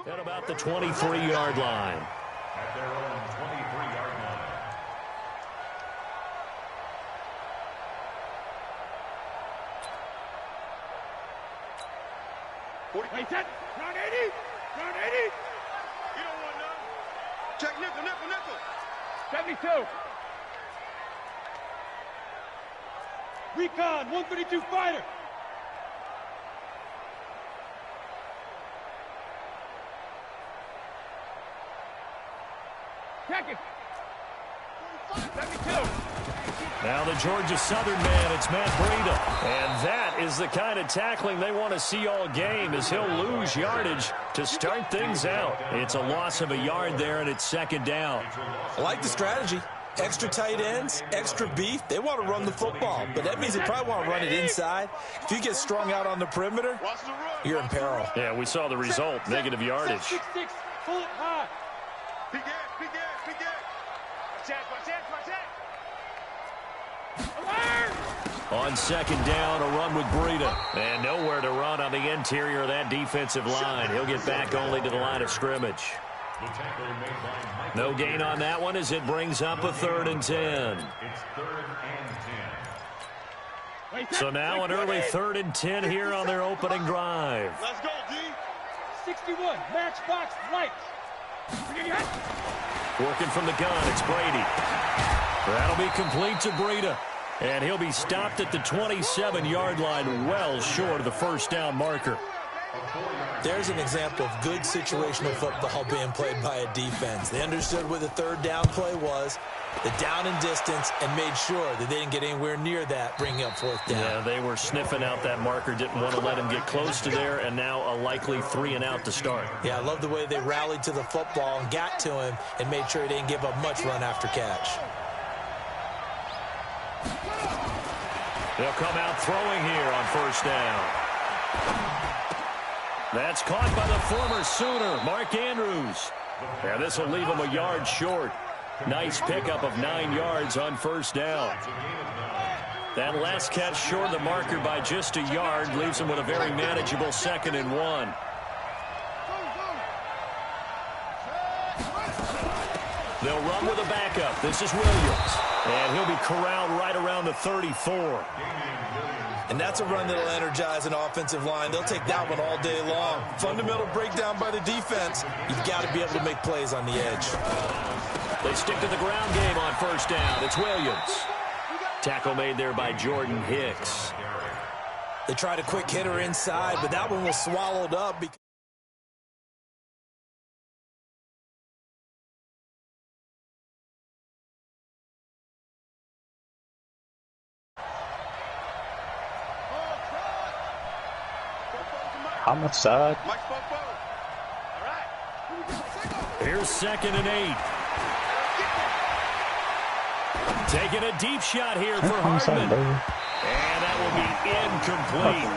At about the 23-yard line. At their own 23-yard line. Wait, set. Round 80. Round 80. You don't want none. Check nickel, nickel, nickel. 72. Recon, 132 fighter. Check it. 72. Now the Georgia Southern man, it's Matt Breida. And that is the kind of tackling they want to see all game, as he'll lose yardage to start things out. It's a loss of a yard there, and it's second down. I like the strategy. Extra tight ends, extra beef. They want to run the football, but that means they probably want to run it inside. If you get strung out on the perimeter, you're in peril. Yeah, we saw the result, negative yardage. 6, pull it high. Big ass, big ass, big ass. Watch out. On second down, a run with Breida. And nowhere to run on the interior of that defensive line. He'll get back only to the line of scrimmage. No gain on that one as it brings up a 3rd and 10. It's 3rd and 10. So now an early 3rd and 10 here on their opening drive. Let's go, D. 61, matchbox lights. Working from the gun, it's Brady. That'll be complete to Breida. And he'll be stopped at the 27-yard line, well short of the first down marker. There's an example of good situational football being played by a defense. They understood where the 3rd down play was, the down and distance, and made sure that they didn't get anywhere near that, bringing up 4th down. Yeah, they were sniffing out that marker, didn't want to let him get close to there, and now a likely 3 and out to start. Yeah, I love the way they rallied to the football and got to him and made sure he didn't give up much run after catch. They'll come out throwing here on 1st down. That's caught by the former Sooner, Mark Andrews. Yeah, this will leave him a yard short. Nice pickup of 9 yards on 1st down. That last catch short of the marker by just a yard leaves him with a very manageable 2nd and 1. They'll run with a backup. This is Williams. And he'll be corralled right around the 34. And that's a run that'll energize an offensive line. They'll take that one all day long. Fundamental breakdown by the defense. You've got to be able to make plays on the edge. They stick to the ground game on 1st down. It's Williams. Tackle made there by Jordan Hicks. They tried a quick hitter inside, but that one was swallowed up because Homicide. Here's 2nd and 8. Taking a deep shot here for Hardman. And that will be incomplete.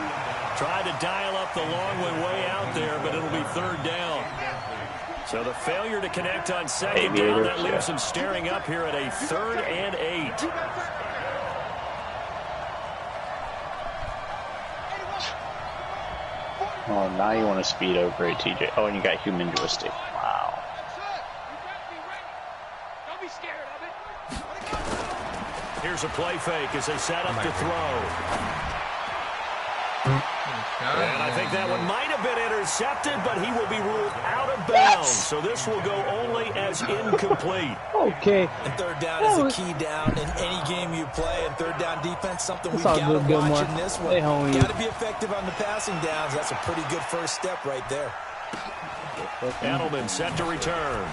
Tried to dial up the long one way out there, but it'll be 3rd down. So the failure to connect on 2nd down, that leaves him staring up here at a 3rd and 8. Oh, now you want to speed over it, TJ. Oh, and you got human joystick. Wow. Don't be scared of it. Here's a play fake as they set up to throw. And I think that one might have been intercepted, but he will be ruled out of bounds. So this will go only as incomplete. Okay. And 3rd down is a key down in any game you play. And 3rd down defense, something we've got to watch in this one. Got to be effective on the passing downs. That's a pretty good first step right there. Edelman set to return.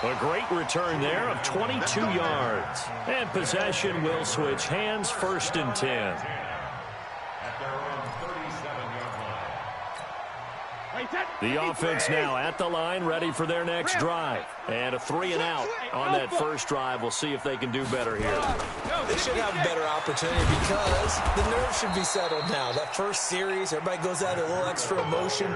A great return there of 22 yards. And possession will switch hands, 1st and 10. At their own 37-yard line. The offense now at the line, ready for their next drive. And a 3 and out on that first drive. We'll see if they can do better here. They should have a better opportunity because the nerves should be settled now. That first series, everybody goes out a little extra emotion.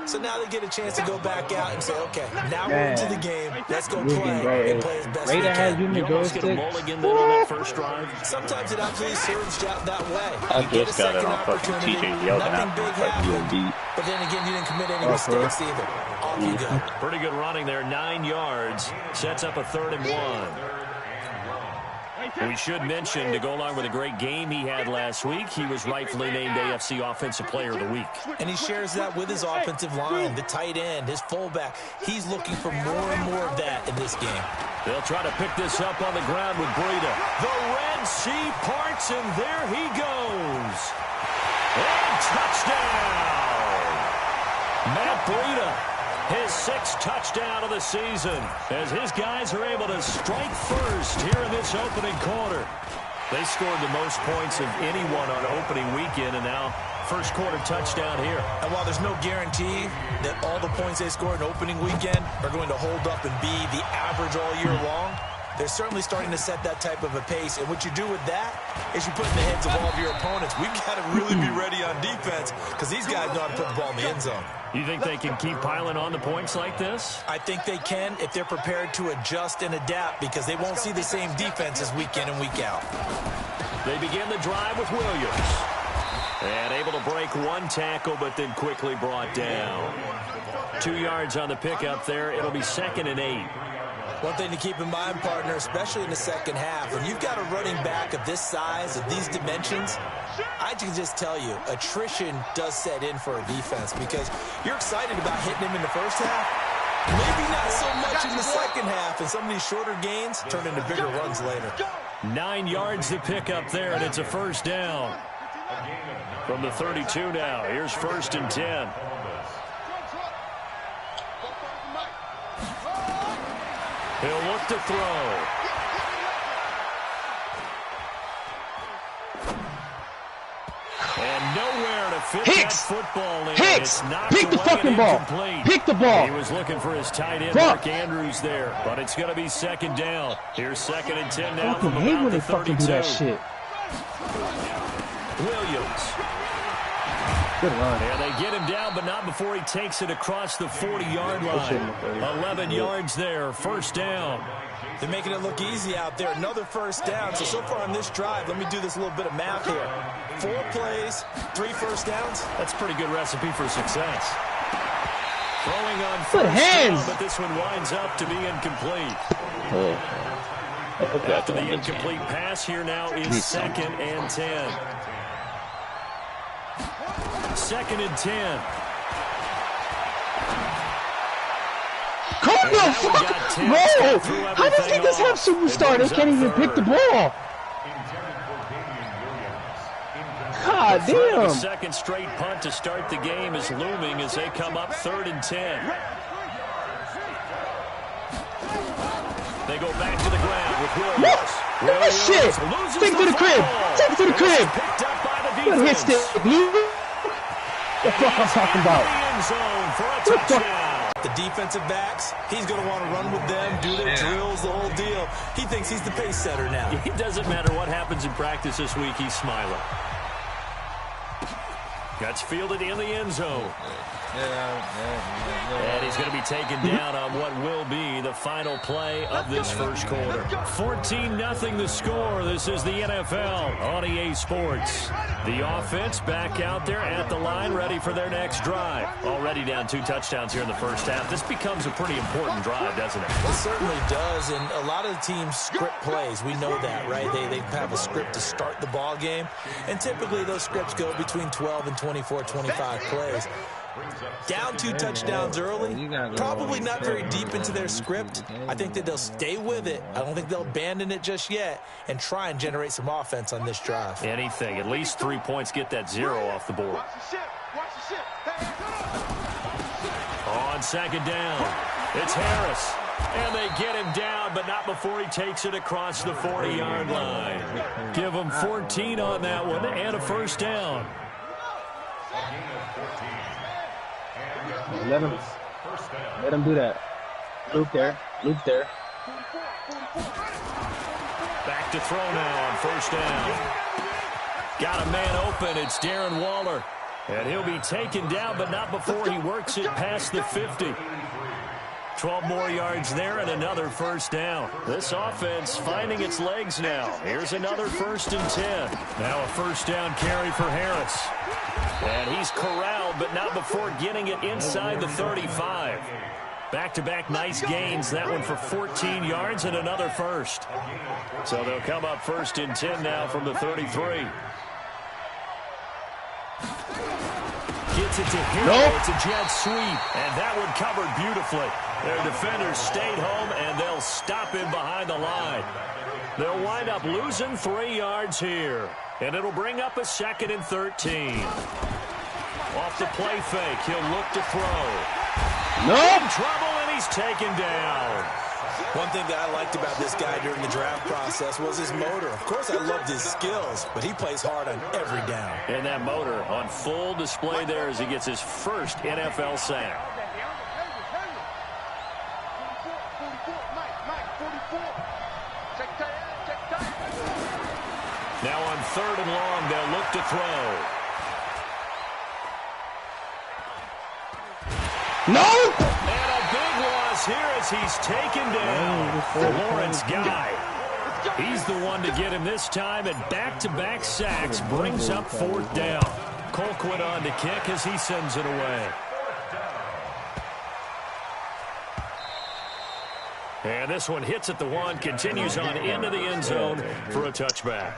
So now they get a chance to go back out and say, okay, now we're into the game. Let's go play and play as best we can. You almost get a mulligan then on that first drive. Sometimes it absolutely serves out that way. I just got it on fucking TJ yelling at me like UAB. But then again, you didn't commit any mistakes either. Off you go. Pretty good running there, 9 yards. Sets up a 3rd and 1. We should mention, to go along with a great game he had last week, he was rightfully named AFC Offensive Player of the Week. And he shares that with his offensive line, the tight end, his fullback. He's looking for more and more of that in this game. They'll try to pick this up on the ground with Breida. The Red Sea parts, and there he goes. And touchdown! Matt Breida. His 6th touchdown of the season as his guys are able to strike first here in this opening quarter. They scored the most points of anyone on opening weekend, and now first quarter touchdown here. And while there's no guarantee that all the points they score in opening weekend are going to hold up and be the average all year long, they're certainly starting to set that type of a pace. And what you do with that is you put in the heads of all of your opponents, we've got to really be ready on defense because these guys know how to put the ball in the end zone. You think they can keep piling on the points like this? I think they can if they're prepared to adjust and adapt because they won't see the same defenses week in and week out. They begin the drive with Williams. And able to break one tackle, but then quickly brought down. 2 yards on the pickup there. It'll be 2nd and 8. One thing to keep in mind, partner, especially in the second half, when you've got a running back of this size, of these dimensions, I can just tell you, attrition does set in for a defense because you're excited about hitting him in the first half. Maybe not so much in the second half, and some of these shorter gains turn into bigger runs later. 9 yards to pick up there, and it's a first down. From the 32 now, here's 1st and 10. He'll look to throw. And nowhere to fit that football in. Hicks! It's knocked Pick the away fucking and ball. incomplete. Pick the ball. He was looking for his tight end, Fuck. Mark Andrews there. But it's going to be 2nd down. Here's 2nd and 10 now I from hate about when the they fucking 32. do that shit. Williams. Good run. And they get him down, but not before he takes it across the 40-yard line. 11 yards there, first down. They're making it look easy out there. Another first down. So far on this drive, let me do this little bit of math here. 4 plays, 3 first downs. That's a pretty good recipe for success. Throwing on Good first hands. down, but this one winds up to be incomplete. Oh. After the incomplete pass, here now is 2nd and 10. 2nd and 10. Come on, fuck! Bro! How does he just have superstar? They can't even pick the ball. God The damn. second straight punt to start the game is looming as they come up 3rd and 10. They go back to the ground with Williams. Look at this shit. Take it to the crib. Take it to the crib. Picked up by the Good hit defense. stick, dude. The fuck I'm talking about. End zone for a touchdown. The defensive backs, he's going to want to run with them, do their drills, the whole deal. He thinks he's the pace setter now. It doesn't matter what happens in practice this week, he's smiling. That's fielded in the end zone. And he's going to be taken down on what will be the final play of this first quarter. 14-0 the score. This is the NFL on EA Sports. The offense back out there at the line, ready for their next drive. Already down 2 touchdowns here in the first half. This becomes a pretty important drive, doesn't it? It certainly does, and a lot of the teams script plays. We know that, right? They have a script to start the ball game, and typically those scripts go between 12 and 24, 25 plays. Down 2 touchdowns early, probably not very deep into their script. I think that they'll stay with it. I don't think they'll abandon it just yet and try and generate some offense on this drive. Anything. At least 3 points, get that 0 off the board. On 2nd down, it's Harris. And they get him down, but not before he takes it across the 40-yard line. Give him 14 on that one and a first down. Let him do that. Luke there. Luke there. Back to throw now on first down. Got a man open. It's Darren Waller. And he'll be taken down, but not before he works it past the 50. 12 more yards there and another first down. This offense finding its legs now. Here's another 1st and 10. Now a first down carry for Harris. And he's corralled, but not before getting it inside the 35. Back-to-back nice gains. That one for 14 yards and another first. So they'll come up 1st and 10 now from the 33. Gets it to Hill. Nope. It's a jet sweep, and that one covered beautifully. Their defenders stayed home, and they'll stop him behind the line. They'll wind up losing 3 yards here, and it'll bring up a 2nd and 13. Off the play fake, he'll look to throw. In trouble, and he's taken down. One thing that I liked about this guy during the draft process was his motor. Of course, I loved his skills, but he plays hard on every down. And that motor on full display there as he gets his first NFL sack. Now on 3rd and long, they'll look to throw. No! And a big loss here as he's taken down. Lawrence Guy. He's the one to get him this time, and back-to-back sacks brings up 4th down. Colquitt on to kick as he sends it away. And this one hits at the 1, continues on into the end zone for a touchback.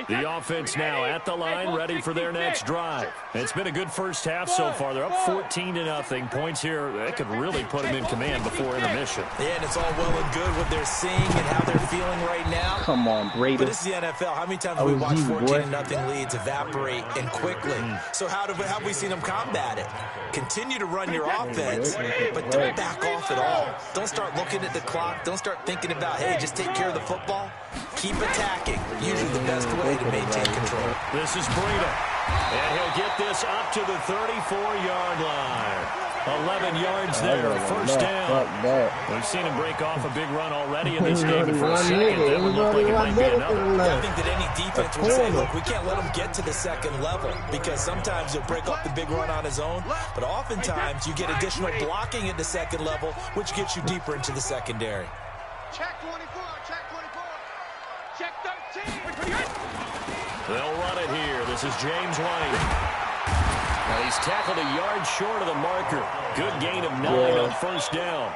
The offense now at the line, ready for their next drive. It's been a good first half so far. They're up 14-0. Points here, that could really put them in command before intermission. Yeah, and it's all well and good what they're seeing and how they're feeling right now. Come on, Brady. But this is the NFL. How many times have we watched 14-0 leads evaporate and quickly? So how have we seen them combat it? Continue to run your offense, but don't back off at all. Don't start looking at the clock. Don't start thinking about, hey, just take care of the football. Keep attacking. Usually the best way to maintain control. This is Breida. And he'll get this up to the 34-yard line. 11 yards there, first down. We've seen him break off a big run already in this game. For a second, that would look like it might be another. I think that any defense would say, look, we can't let him get to the 2nd level because sometimes he'll break off the big run on his own, but oftentimes you get additional blocking at the 2nd level, which gets you deeper into the secondary. Check 24, check 24. Check 13. They'll run it here. This is James White. Now he's tackled a yard short of the marker. Good gain of 9 on first down.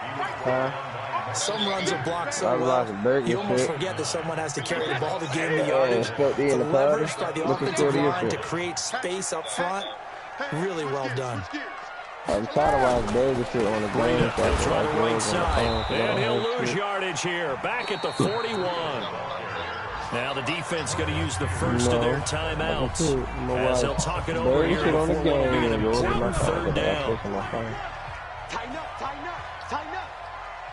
Some runs are blocked so well, you almost forget that someone has to carry the ball to gain the yardage. The leverage by the offensive line to create space up front, really well done. I'm tired of watching Davis sit on the ground. He'll try the right side, and he'll lose yardage here. Back at the 41. Now the defense going to use the first of their timeouts as they'll talk it over here before what will be an important 3rd down. Tighten up, tighten up, tighten up.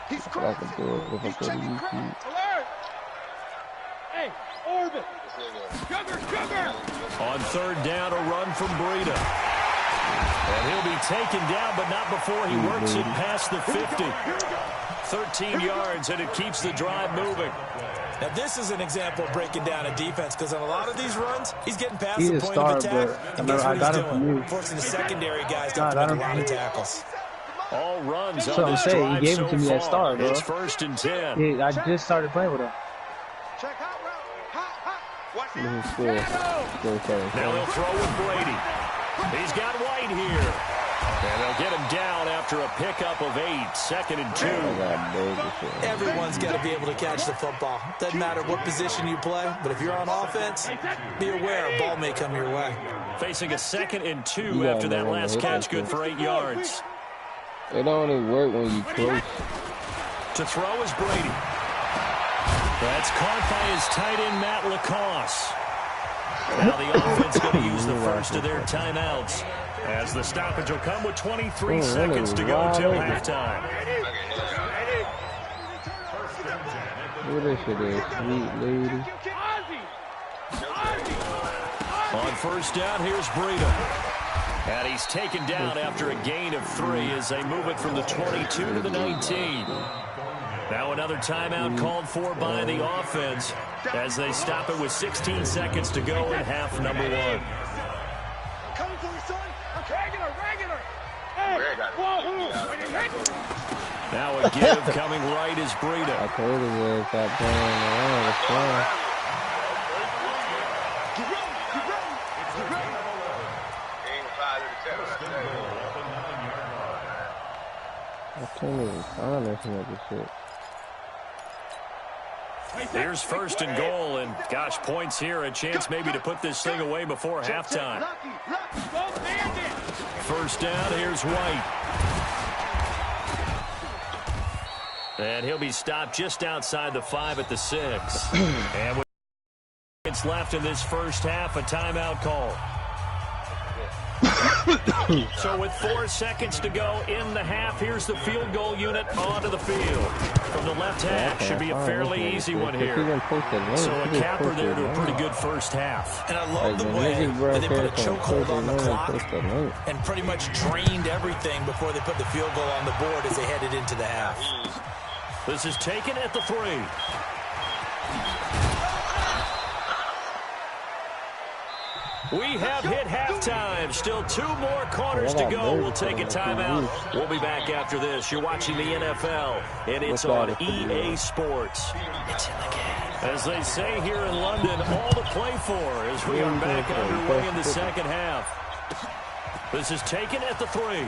He's crossing. He's checking crack. Alert! Hey, orbit. Sugar. On 3rd down, a run from Breida. And he'll be taken down, but not before he works it past the 50. 13 yards, and it keeps the drive moving. Now, this is an example of breaking down a defense because on a lot of these runs, he's getting past the point of attack. And guess what he's doing? Forcing the secondary guys to make a lot of tackles. All runs on this drive he gave it to me at start, bro. It's 1st and 10. Yeah, I just started playing with him. Check out route. Hot. Watch This is out. Now they'll throw with Brady. He's got White here. And they'll get him down after a pickup of 8, 2nd and 2. Everyone's got to be able to catch the football. Doesn't matter what position you play, but if you're on offense, be aware a ball may come your way. Facing a 2nd and 2 after that last catch, good for 8 yards. It only work when you close. To throw is Brady. That's caught by his tight end, Matt Lacoste. Now the offense going to use the first of their timeouts as the stoppage will come with 23 seconds to go till halftime. What this shit is, sweet lady. On first down, here's Breida. And he's taken down after a gain of 3 as they move it from the 22 to the 19. Now another timeout called for by the offense as they stop it with 16 seconds to go in half number 1. I'm coming for you, son. I'm regular. Hey, now a give coming right is Breida. I told you they got playing around. It's fun. I can't even find anything like this shit. Here's first and goal, and gosh, points here, a chance maybe to put this thing away before halftime. First down, here's White. And he'll be stopped just outside the 5 at the 6. And with minutes left in this first half, a timeout call. So with 4 seconds to go in the half, here's the field goal unit onto the field. From the left hash, should be a fairly easy one here. So a capper there to a pretty good first half. And I love the way that they put a chokehold on the clock and pretty much drained everything before they put the field goal on the board as they headed into the half. This is taken at the 3. We have hit halftime. Still 2 more quarters to go. We'll take a timeout. We'll be back after this. You're watching the NFL, and it's on EA Sports. It's in the game. As they say here in London, all to play for as we are back underway in the second half. This is taken at the 3.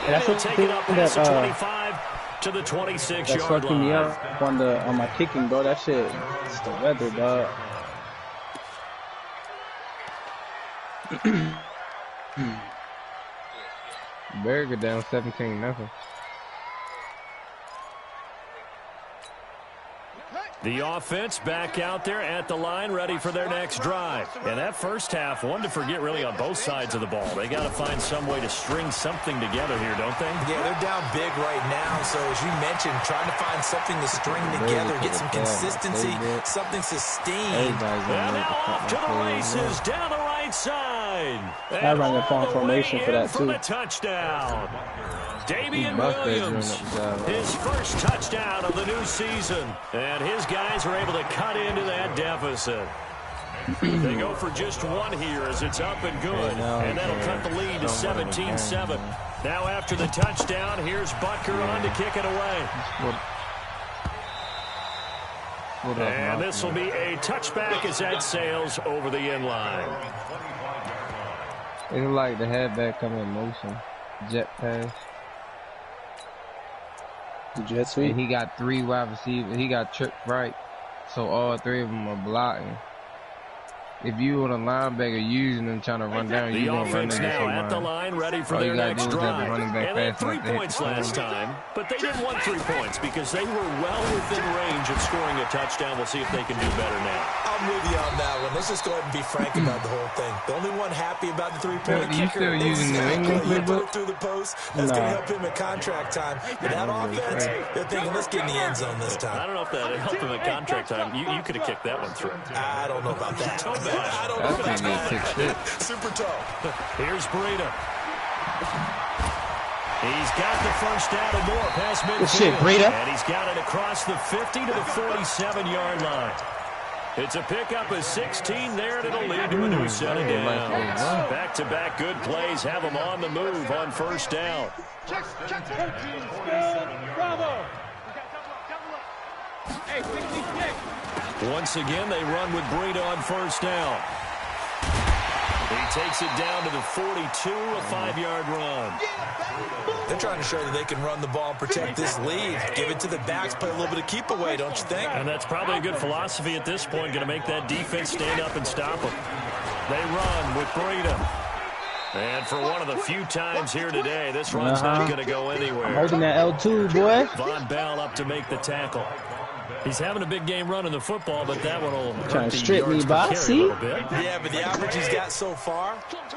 And he'll take it up past the 25 to the 26-yard line. Me up on my kicking, bro. That shit, it's the weather, dog. Berger down 17-0. The offense back out there at the line, ready for their next drive. And that first half, one to forget really on both sides of the ball. They got to find some way to string something together here, don't they? Yeah, they're down big right now. So as you mentioned, trying to find something to string together, get some consistency, something sustained. And now off to the races down the right side. I run the formation for that too. The touchdown. Damian Williams, his first touchdown of the new season. And his guys are able to cut into that deficit. They go for just 1 here as it's up and good. And that'll cut the lead to 17-7. Now after the touchdown, here's Butker on to kick it away. And this will be a touchback as that sails over the end line. It's like the halfback coming in motion. Jet pass. Jet sweep. And he got 3 wide receivers. He got tripped right. So all 3 of them are blocking. If you were a linebacker using them trying to run down, you're going to run into now at the line, ready for their next drive. And they had 3 points last time, but they didn't want 3 points because they were well within range of scoring a touchdown. We'll see if they can do better now. I'm with you on that one. Let's just go ahead and be frank about the whole thing. The only one happy about the 3-point you kicker still using the England playbook? Through the post. That's going to help him at contract time. But that offense, they're thinking, let's get in the end zone this time. I don't know if that helped him at contract time. You could have kicked that one through. I don't know about that. I don't know about that. Super tough. Here's Breida. He's got the first down and more past midfield. Good shit, Breida. And he's got it across the 50 to the 47-yard line. It's a pickup of 16 there, and it'll lead to a new set of downs. Back-to-back good plays have them on the move on first down. Check. Bravo. Hey, 66. Once again, they run with Breida on first down. He takes it down to the 42, a 5-yard run. They're trying to show that they can run the ball and protect this lead. Give it to the backs, play a little bit of keep away, don't you think? And that's probably a good philosophy at this point, going to make that defense stand up and stop them. They run with Breida. And for one of the few times here today, this run's not going to go anywhere. Holding that L2, boy. Von Bell up to make the tackle. He's having a big game running the football, but that one will trying to strip me by, see? Yeah, but the average he's got so far,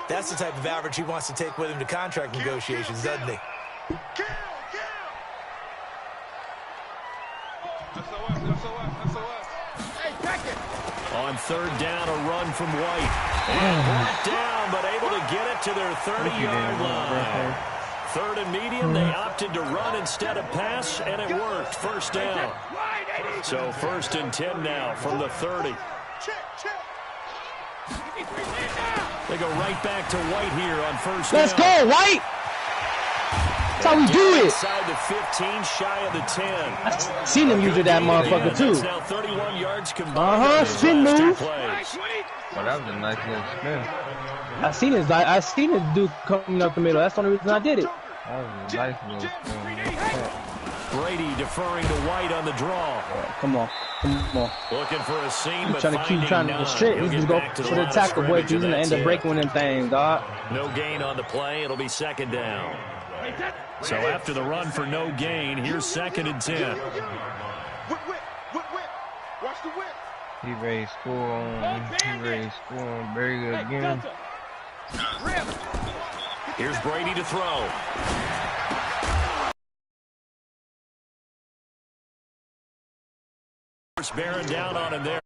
that's the type of average he wants to take with him to contract negotiations, doesn't he? On third down, a run from White. And brought down, but able to get it to their 30-yard line. Third and medium, they opted to run instead of pass, and it worked. First down. So 1st and 10 now from the 30. They go right back to White here on first down. Let's go, White! That's how we do it. Inside the 15, shy of the 10. I seen him use that motherfucker, too. That's now 31 yards combined. Spin move. Well, that was a nice little spin. I seen his dude coming up the middle. That's the only reason I did it. That was a nice little spin. Brady deferring to White on the draw. Come on. Looking for a seam, but Trying to restrict. We just go for the tackle, boy. He's gonna end up breaking one of them things, dog. No gain on the play. It'll be second down. So after the run for no gain, here's 2nd and 10. Watch the whip. He ready to score on Berry again. Here's Brady to throw. Bearing down on him there.